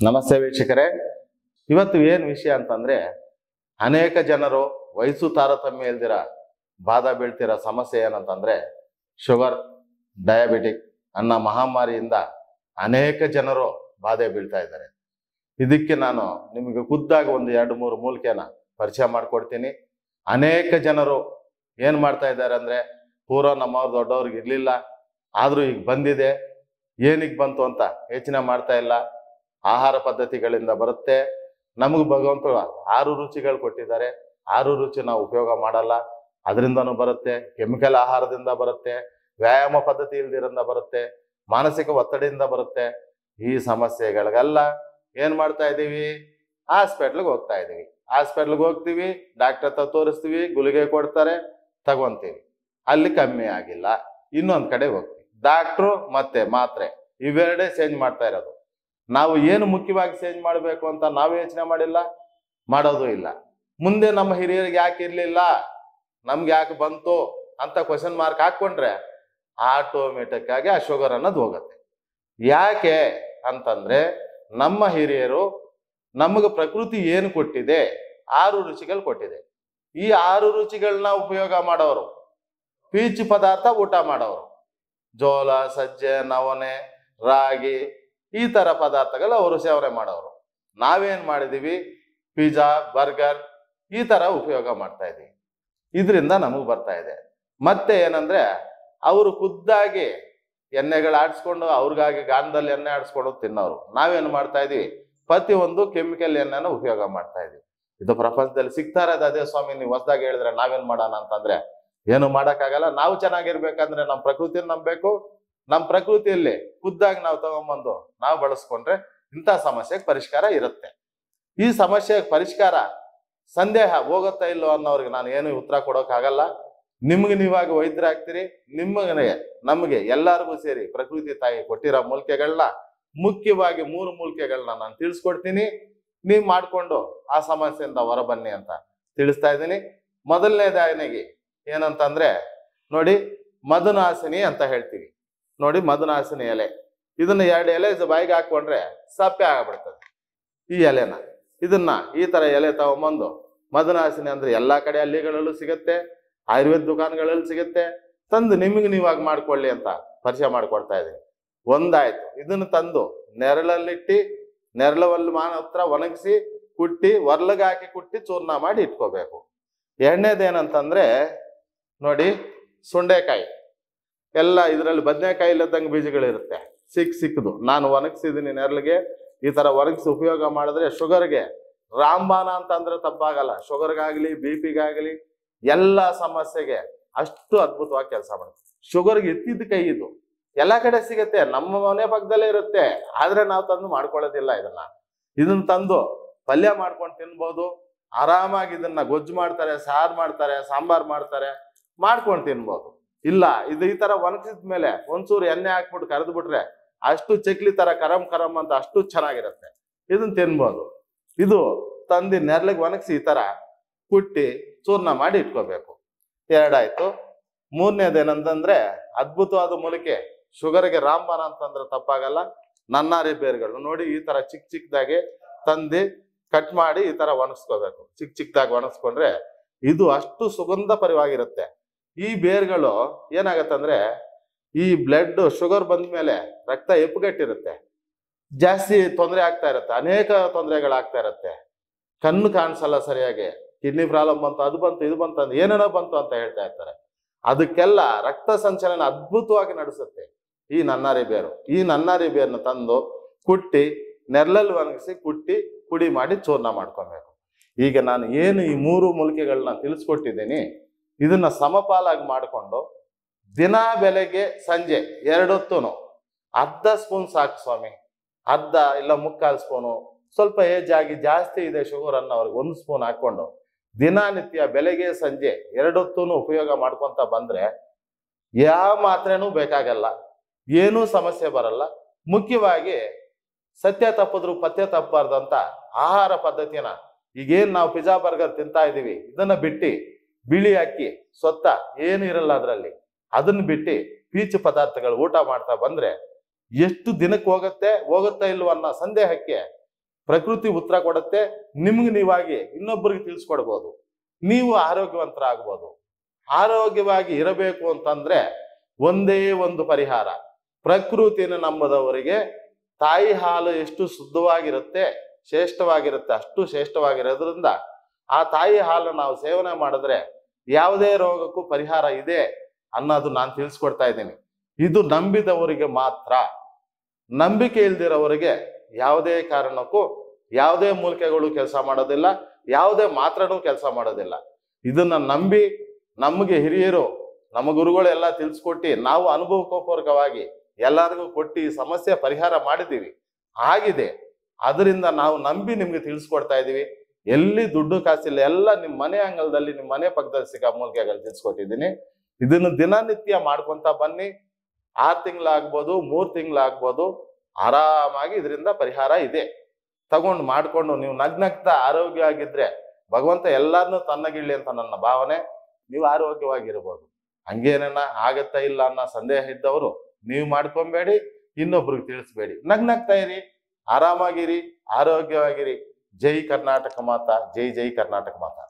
ನಮಸ್ತೆ ವೀಕ್ಷಕರೇ, ಇವತ್ತು ಏನು ವಿಷಯ ಅಂತಂದ್ರೆ ಅನೇಕ ಜನರು ವಯಸ್ಸು ತಾರತಮ್ಯ ಇಲ್ದಿರ ಬಾಧೆ ಬೀಳ್ತಿರೋ ಸಮಸ್ಯೆ ಏನಂತಂದ್ರೆ ಶುಗರ್, ಡಯಾಬಿಟಿಕ್ ಅನ್ನೋ ಮಹಾಮಾರಿಯಿಂದ ಅನೇಕ ಜನರು ಬಾಧೆ ಬೀಳ್ತಾ ಇದ್ದಾರೆ. ಇದಕ್ಕೆ ನಾನು ನಿಮಗೆ ಖುದ್ದಾಗಿ ಒಂದು 2-3 ಮೂಲಿಕೆನ ಪರಿಚಯ ಮಾಡಿಕೊಡ್ತೀನಿ. ಅನೇಕ ಜನರು ಏನು ಮಾಡ್ತಾ ಇದ್ದಾರೆ ಅಂದರೆ ಪೂರ್ವ ನಮ್ಮವ್ರು ದೊಡ್ಡವ್ರಿಗೆ ಇರಲಿಲ್ಲ, ಆದರೂ ಈಗ ಬಂದಿದೆ, ಏನಕ್ಕೆ ಬಂತು ಅಂತ ಯೋಚನೆ ಮಾಡ್ತಾ ಇಲ್ಲ. ಆಹಾರ ಪದ್ಧತಿಗಳಿಂದ ಬರುತ್ತೆ. ನಮಗೆ ಭಗವಂತ 6 ರುಚಿಗಳು ಕೊಟ್ಟಿದ್ದಾರೆ. 6 ರುಚಿ ನಾವು ಉಪಯೋಗ ಮಾಡಲ್ಲ, ಅದರಿಂದನೂ ಬರುತ್ತೆ. ಕೆಮಿಕಲ್ ಆಹಾರದಿಂದ ಬರುತ್ತೆ, ವ್ಯಾಯಾಮ ಪದ್ಧತಿ ಇಲ್ದಿರಿಂದ ಬರುತ್ತೆ, ಮಾನಸಿಕ ಒತ್ತಡದಿಂದ ಬರುತ್ತೆ. ಈ ಸಮಸ್ಯೆಗಳಿಗೆಲ್ಲ ಏನು ಮಾಡ್ತಾ ಇದ್ದೀವಿ? ಹಾಸ್ಪಿಟ್ಲಿಗೆ ಹೋಗ್ತಾ ಇದ್ದೀವಿ. ಹಾಸ್ಪಿಟ್ಲಿಗೆ ಹೋಗ್ತೀವಿ, ಡಾಕ್ಟರ್ ಹತ್ರ ತೋರಿಸ್ತೀವಿ, ಗುಳಿಗೆ ಕೊಡ್ತಾರೆ, ತಗೊಂತೀವಿ. ಅಲ್ಲಿ ಕಮ್ಮಿ ಆಗಿಲ್ಲ, ಇನ್ನೊಂದು ಕಡೆ ಹೋಗ್ತೀವಿ, ಡಾಕ್ಟ್ರು ಮತ್ತೆ ಮಾತ್ರೆ, ಇವೆರಡೇ ಚೇಂಜ್ ಮಾಡ್ತಾ ಇರೋದು. ನಾವು ಏನು ಮುಖ್ಯವಾಗಿ ಚೇಂಜ್ ಮಾಡಬೇಕು ಅಂತ ನಾವು ಯೋಚನೆ ಮಾಡಿಲ್ಲ, ಮಾಡೋದು ಇಲ್ಲ. ಮುಂದೆ ನಮ್ಮ ಹಿರಿಯರಿಗೆ ಯಾಕೆ ಇರಲಿಲ್ಲ, ನಮ್ಗೆ ಯಾಕೆ ಬಂತು ಅಂತ ಕ್ವಶನ್ ಮಾರ್ಕ್ ಹಾಕ್ಕೊಂಡ್ರೆ ಆಟೋಮೆಟಿಕ್ ಆಗಿ ಆ ಶುಗರ್ ಅನ್ನೋದು ಹೋಗುತ್ತೆ. ಯಾಕೆ ಅಂತಂದ್ರೆ ನಮ್ಮ ಹಿರಿಯರು ನಮಗೆ ಪ್ರಕೃತಿ ಏನು ಕೊಟ್ಟಿದೆ? 6 ರುಚಿಗಳು ಕೊಟ್ಟಿದೆ. ಈ 6 ರುಚಿಗಳನ್ನ ಉಪಯೋಗ ಮಾಡೋರು, ಪೀಚು ಪದಾರ್ಥ ಊಟ ಮಾಡೋರು, ಜೋಳ, ಸಜ್ಜೆ, ನವಣೆ, ರಾಗಿ, ಈ ತರ ಪದಾರ್ಥಗಳು ಅವರು ಸೇವನೆ ಮಾಡೋರು. ನಾವೇನ್ ಮಾಡಿದೀವಿ? ಪಿಜ್ಜಾ, ಬರ್ಗರ್ ಈ ತರ ಉಪಯೋಗ ಮಾಡ್ತಾ ಇದೀವಿ. ಇದರಿಂದ ನಮಗೆ ಬರ್ತಾ ಇದೆ. ಮತ್ತೆ ಏನಂದ್ರೆ ಅವರು ಖುದ್ದಾಗಿ ಎಣ್ಣೆಗಳು ಆಡಿಸ್ಕೊಂಡು ಅವ್ರಿಗಾಗಿ ಗಾಣದಲ್ಲಿ ಎಣ್ಣೆ ಆಡಿಸ್ಕೊಂಡು ತಿನ್ನೋರು. ನಾವೇನು ಮಾಡ್ತಾ ಇದೀವಿ? ಪ್ರತಿಯೊಂದು ಕೆಮಿಕಲ್ ಎಣ್ಣೆನ ಉಪಯೋಗ ಮಾಡ್ತಾ ಇದೀವಿ. ಇದು ಪ್ರಪಂಚದಲ್ಲಿ ಸಿಗ್ತಾ ಇರೋದು ಅದೇ. ಸ್ವಾಮಿ ನೀವು ಹೊಸದಾಗಿ ಹೇಳಿದ್ರೆ ನಾವೇನ್ ಮಾಡೋಣ ಅಂತಂದ್ರೆ ಏನು ಮಾಡೋಕ್ಕಾಗಲ್ಲ. ನಾವು ಚೆನ್ನಾಗಿರ್ಬೇಕಂದ್ರೆ ನಮ್ಮ ಪ್ರಕೃತಿಯನ್ನು ನಂಬಬೇಕು. ನಮ್ಮ ಪ್ರಕೃತಿಯಲ್ಲಿ ಖುದ್ದಾಗಿ ನಾವು ತಗೊಂಬಂದು ನಾವು ಬಳಸ್ಕೊಂಡ್ರೆ ಇಂಥ ಸಮಸ್ಯೆಗೆ ಪರಿಷ್ಕಾರ ಇರುತ್ತೆ. ಈ ಸಮಸ್ಯೆಗೆ ಪರಿಷ್ಕಾರ ಸಂದೇಹ ಹೋಗುತ್ತಾ ಇಲ್ಲೋ ಅನ್ನೋರಿಗೆ ನಾನು ಏನು ಉತ್ತರ ಕೊಡೋಕ್ಕಾಗಲ್ಲ. ನಿಮ್ಗೆ ನೀವಾಗಿ ವೈದ್ಯರಾಗ್ತೀರಿ. ನಮಗೆ ಎಲ್ಲರಿಗೂ ಸೇರಿ ಪ್ರಕೃತಿ ತಾಯಿ ಕೊಟ್ಟಿರೋ ಮೂಲಿಕೆಗಳನ್ನ, ಮುಖ್ಯವಾಗಿ 3 ಮೂಲಿಕೆಗಳನ್ನ ನಾನು ತಿಳಿಸ್ಕೊಡ್ತೀನಿ. ನೀವು ಮಾಡಿಕೊಂಡು ಆ ಸಮಸ್ಯೆಯಿಂದ ಹೊರಬನ್ನಿ ಅಂತ ತಿಳಿಸ್ತಾ ಇದ್ದೀನಿ. ಮೊದಲನೇದಾಗಿ ಏನಂತಂದ್ರೆ ನೋಡಿ, ಮಧುನಾಸಿನಿ ಅಂತ ಹೇಳ್ತೀವಿ. ನೋಡಿ, ಮಧುನಾಸಿನಿ ಎಲೆ, ಇದನ್ನ 2 ಎಲೆ ಬಾಯಿಗೆ ಹಾಕೊಂಡ್ರೆ ಸಪ್ಪೆ ಆಗ್ಬಿಡ್ತದೆ. ಈ ಎಲೆನ ಇದನ್ನ ಈ ತರ ಎಲೆ ತಗೊಂಬಂದು, ಮಧುನಾಸಿನಿ ಅಂದ್ರೆ ಎಲ್ಲಾ ಕಡೆ ಹಳ್ಳಿಗಳಲ್ಲೂ ಸಿಗುತ್ತೆ, ಆಯುರ್ವೇದ ದುಕಾನ್ಗಳಲ್ಲಿ ಸಿಗುತ್ತೆ, ತಂದು ನಿಮಗೆ ನೀವಾಗಿ ಮಾಡ್ಕೊಳ್ಳಿ ಅಂತ ಪರಿಚಯ ಮಾಡ್ಕೊಡ್ತಾ ಇದ್ದೀನಿ. ಒಂದಾಯ್ತು. ಇದನ್ನು ತಂದು ನೆರಳಲ್ಲಿಟ್ಟು, ನೆರಳಲ್ಲಿ ಹತ್ರ ಒಣಗಿಸಿ ಕುಟ್ಟಿ, ಒರ್ಲಗೆ ಹಾಕಿ ಕುಟ್ಟಿ ಚೂರ್ಣ ಮಾಡಿ ಇಟ್ಕೋಬೇಕು. ಎರಡನೇದೇನಂತಂದ್ರೆ ನೋಡಿ, ಸುಂಡೆಕಾಯಿ ಎಲ್ಲ ಇದರಲ್ಲಿ ಬದನೆಕಾಯಿ ಇಲ್ಲದಂಗೆ ಬೀಜಗಳಿರುತ್ತೆ, ಸಿಕ್ಕದು. ನಾನು ಒಣಗಿಸಿದ್ದೀನಿ ನೆರಳಿಗೆ. ಈ ತರ ಒಣಗಿಸಿ ಉಪಯೋಗ ಮಾಡಿದ್ರೆ ಶುಗರ್ಗೆ ರಾಮಬಾಣ ಅಂತಂದ್ರೆ ತಪ್ಪಾಗಲ್ಲ. ಶುಗರ್ಗಾಗ್ಲಿ, BP-ಗಾಗ್ಲಿ ಎಲ್ಲ ಸಮಸ್ಯೆಗೆ ಅಷ್ಟು ಅದ್ಭುತವಾಗಿ ಕೆಲಸ ಮಾಡುತ್ತೆ. ಶುಗರ್ಗೆ ಎತ್ತಿದ ಕೈ ಇದು. ಎಲ್ಲ ಕಡೆ ಸಿಗುತ್ತೆ, ನಮ್ಮ ಮನೆ ಪಕ್ಕದಲ್ಲೇ ಇರುತ್ತೆ, ಆದ್ರೆ ನಾವು ತಂದು ಮಾಡ್ಕೊಳ್ಳೋದಿಲ್ಲ. ಇದನ್ನ ತಂದು ಪಲ್ಯ ಮಾಡ್ಕೊಂಡು ತಿನ್ಬೋದು. ಆರಾಮಾಗಿ ಇದನ್ನ ಗೊಜ್ಜು ಮಾಡ್ತಾರೆ, ಸಾರು ಮಾಡ್ತಾರೆ, ಸಾಂಬಾರ್ ಮಾಡ್ತಾರೆ, ಮಾಡ್ಕೊಂಡು ತಿನ್ಬೋದು. ಇಲ್ಲ, ಇದು ಈ ತರ ಒಣಗಿಸಿದ ಮೇಲೆ ಒಂಚೂರು ಎಣ್ಣೆ ಹಾಕ್ಬಿಟ್ಟು ಕರೆದು ಬಿಟ್ರೆ ಅಷ್ಟು ಚಕ್ಲಿ ತರ ಕರಂ ಕರಂ ಅಂತ ಅಷ್ಟು ಚೆನ್ನಾಗಿರುತ್ತೆ. ಇದನ್ನ ತಿನ್ಬೋದು. ಇದು ತಂದು ನೆರಳಿಗೆ ಒಣಗಿಸಿ ಈ ತರ ಕುಟ್ಟಿ ಚೂರ್ಣ ಮಾಡಿ ಇಟ್ಕೋಬೇಕು. 2 ಆಯ್ತು. 3ನೇದೇನಂತಂದ್ರೆ ಅದ್ಭುತವಾದ ಮೂಲಿಕೆ, ಶುಗರ್ಗೆ ರಾಮಬಾಣ ಅಂತಂದ್ರೆ ತಪ್ಪಾಗಲ್ಲ, ನನ್ನಾರಿ ಬೇರುಗಳು. ನೋಡಿ, ಈ ತರ ಚಿಕ್ಕದಾಗಿ ತಂದು ಕಟ್ ಮಾಡಿ ಈ ತರ ಒಣಗಿಸ್ಕೋಬೇಕು. ಚಿಕ್ಕದಾಗಿ ಒಣಗಿಸ್ಕೊಂಡ್ರೆ ಇದು ಅಷ್ಟು ಸುಗಂಧ ಪರಿವಾಗಿರುತ್ತೆ. ಈ ಬೇರುಗಳು ಏನಾಗತ್ತಂದ್ರೆ ಈ ಬ್ಲಡ್ ಶುಗರ್ ಬಂದ ಮೇಲೆ ರಕ್ತ ಎಪ್ಪುಗಟ್ಟಿರುತ್ತೆ, ಜಾಸ್ತಿ ತೊಂದರೆ ಆಗ್ತಾ ಇರುತ್ತೆ, ಅನೇಕ ತೊಂದರೆಗಳಾಗ್ತಾ ಇರುತ್ತೆ. ಕಣ್ಣು ಕಾಣಿಸಲ್ಲ ಸರಿಯಾಗಿ, ಕಿಡ್ನಿ ಪ್ರಾಬ್ಲಮ್ ಬಂತು, ಅದು ಬಂತು, ಇದು ಬಂತು ಅಂತ ಏನೇನೋ ಬಂತು ಅಂತ ಹೇಳ್ತಾ ಇರ್ತಾರೆ. ಅದಕ್ಕೆಲ್ಲ ರಕ್ತ ಸಂಚಲನ ಅದ್ಭುತವಾಗಿ ನಡೆಸುತ್ತೆ ಈ ನನ್ನಾರಿ ಬೇರು. ಈ ನನ್ನಾರಿ ಬೇರನ್ನ ತಂದು ಕುಟ್ಟಿ ನೆರಳಲ್ಲಿ ಒಣಗಿಸಿ ಕುಟ್ಟಿ ಪುಡಿ ಮಾಡಿ ಚೂರ್ಣ ಮಾಡ್ಕೊಬೇಕು. ಈಗ ನಾನು ಏನು ಈ 3 ಮೂಲಿಕೆಗಳನ್ನ ತಿಳಿಸ್ಕೊಟ್ಟಿದ್ದೀನಿ, ಇದನ್ನ ಸಮಪಾಲಾಗಿ ಮಾಡಿಕೊಂಡು ದಿನ ಬೆಳಗ್ಗೆ ಸಂಜೆ 2 ಹೊತ್ತು ಅರ್ಧ ಸ್ಪೂನ್ ಸಾಕು ಸ್ವಾಮಿ, ಅರ್ಧ ಇಲ್ಲ 3/4 ಸ್ಪೂನು. ಸ್ವಲ್ಪ ಏಜ್ ಆಗಿ ಜಾಸ್ತಿ ಇದೆ ಶುಗರ್ ಅನ್ನೋರ್ಗೆ 1 ಸ್ಪೂನ್ ಹಾಕೊಂಡು ದಿನನಿತ್ಯ ಬೆಳಗ್ಗೆ ಸಂಜೆ 2 ಹೊತ್ತು ಉಪಯೋಗ ಮಾಡ್ಕೊಂತ ಬಂದ್ರೆ ಯಾವ ಮಾತ್ರೆನೂ ಬೇಕಾಗಲ್ಲ, ಏನೂ ಸಮಸ್ಯೆ ಬರಲ್ಲ. ಮುಖ್ಯವಾಗಿ ಸತ್ಯ ತಪ್ಪಿದ್ರು ಪಥ್ಯ ತಪ್ಪಬಾರ್ದಂತ ಆಹಾರ ಪದ್ಧತಿನ, ಈಗೇನ್ ನಾವು ಪಿಜ್ಜಾ ಬರ್ಗರ್ ತಿಂತಾ ಇದೀವಿ, ಇದನ್ನ ಬಿಟ್ಟು ಬಿಳಿ ಅಕ್ಕಿ ಸ್ವತ್ತ ಏನು ಇರಲ್ಲ ಅದರಲ್ಲಿ, ಅದನ್ನ ಬಿಟ್ಟು ಪೀಚು ಪದಾರ್ಥಗಳು ಊಟ ಮಾಡ್ತಾ ಬಂದ್ರೆ ಎಷ್ಟು ದಿನಕ್ಕೆ ಹೋಗುತ್ತಾ ಇಲ್ವ ಅನ್ನೋ ಸಂದೇಹಕ್ಕೆ ಪ್ರಕೃತಿ ಉತ್ತರ ಕೊಡುತ್ತೆ. ನಿಮ್ಗೆ ನೀವಾಗಿ ಇನ್ನೊಬ್ಬರಿಗೆ ತಿಳಿಸ್ಕೊಡ್ಬೋದು. ನೀವು ಆರೋಗ್ಯವಂತರಾಗ್ಬೋದು. ಆರೋಗ್ಯವಾಗಿ ಇರಬೇಕು ಅಂತಂದ್ರೆ ಒಂದೇ ಒಂದು ಪರಿಹಾರ. ಪ್ರಕೃತಿಯನ್ನು ನಂಬದವರಿಗೆ ತಾಯಿ ಹಾಲು ಎಷ್ಟು ಶುದ್ಧವಾಗಿರುತ್ತೆ, ಶ್ರೇಷ್ಠವಾಗಿರುತ್ತೆ, ಅಷ್ಟು ಶ್ರೇಷ್ಠವಾಗಿರೋದ್ರಿಂದ ಆ ತಾಯಿ ಹಾಲು ನಾವು ಸೇವನೆ ಮಾಡಿದ್ರೆ ಯಾವುದೇ ರೋಗಕ್ಕೂ ಪರಿಹಾರ ಇದೆ ಅನ್ನೋದು ನಾನು ತಿಳಿಸ್ಕೊಡ್ತಾ ಇದ್ದೀನಿ. ಇದು ನಂಬಿದವರಿಗೆ ಮಾತ್ರ. ನಂಬಿಕೆ ಇಲ್ದಿರೋವರಿಗೆ ಯಾವುದೇ ಕಾರಣಕ್ಕೂ ಯಾವುದೇ ಮೂಲಿಕೆಗಳು ಕೆಲಸ ಮಾಡೋದಿಲ್ಲ, ಯಾವುದೇ ಮಾತ್ರನೂ ಕೆಲಸ ಮಾಡೋದಿಲ್ಲ. ಇದನ್ನ ನಂಬಿ ನಮಗೆ ಹಿರಿಯರು, ನಮ್ಮ ಗುರುಗಳೆಲ್ಲ ತಿಳಿಸ್ಕೊಟ್ಟು ನಾವು ಅನುಭವಪೂರ್ವಕವಾಗಿ ಎಲ್ಲರಿಗೂ ಕೊಟ್ಟು ಈ ಸಮಸ್ಯೆ ಪರಿಹಾರ ಮಾಡಿದ್ದೀವಿ, ಆಗಿದೆ. ಅದರಿಂದ ನಾವು ನಂಬಿ ನಿಮ್ಗೆ ತಿಳಿಸ್ಕೊಡ್ತಾ ಇದ್ದೀವಿ. ಎಲ್ಲಿ ದುಡ್ಡು ಕಾಸಿಲ್ಲ, ಎಲ್ಲ ನಿಮ್ಮ ಮನೆ ಅಂಗಳದಲ್ಲಿ, ನಿಮ್ಮ ಮನೆ ಪಕ್ಕದಲ್ಲಿ ಸಿಗೋ ಮೂಲಿಕೆಗಳು ತಿಳಿಸ್ಕೊಟ್ಟಿದ್ದೀನಿ. ಇದನ್ನು ದಿನನಿತ್ಯ ಮಾಡ್ಕೊಂತ ಬನ್ನಿ. 6 ತಿಂಗಳಾಗ್ಬೋದು, 3 ತಿಂಗಳಾಗ್ಬೋದು, ಆರಾಮಾಗಿ ಇದರಿಂದ ಪರಿಹಾರ ಇದೆ. ತಗೊಂಡು ಮಾಡ್ಕೊಂಡು ನೀವು ನಗ್ನಗ್ತಾ ಆರೋಗ್ಯ ಆಗಿದ್ರೆ ಭಗವಂತ ಎಲ್ಲಾರನ್ನೂ ತನ್ನಗಿಳ್ಳಿ ಅಂತ ನನ್ನ ಭಾವನೆ. ನೀವು ಆರೋಗ್ಯವಾಗಿರ್ಬೋದು. ಹಂಗೇನ ಆಗತ್ತಾ ಇಲ್ಲ ಅನ್ನೋ ಸಂದೇಹ ಇದ್ದವರು ನೀವು ಮಾಡ್ಕೊಬೇಡಿ, ಇನ್ನೊಬ್ರಿಗೆ ತಿಳಿಸ್ಬೇಡಿ. ನಗ್ನಗ್ತಾ ಇರಿ, ಆರಾಮಾಗಿರಿ, ಆರೋಗ್ಯವಾಗಿರಿ. ಜೈ ಕರ್ನಾಟಕ ಮಾತಾ, ಜೈ ಜೈ ಕರ್ನಾಟಕ ಮಾತಾ.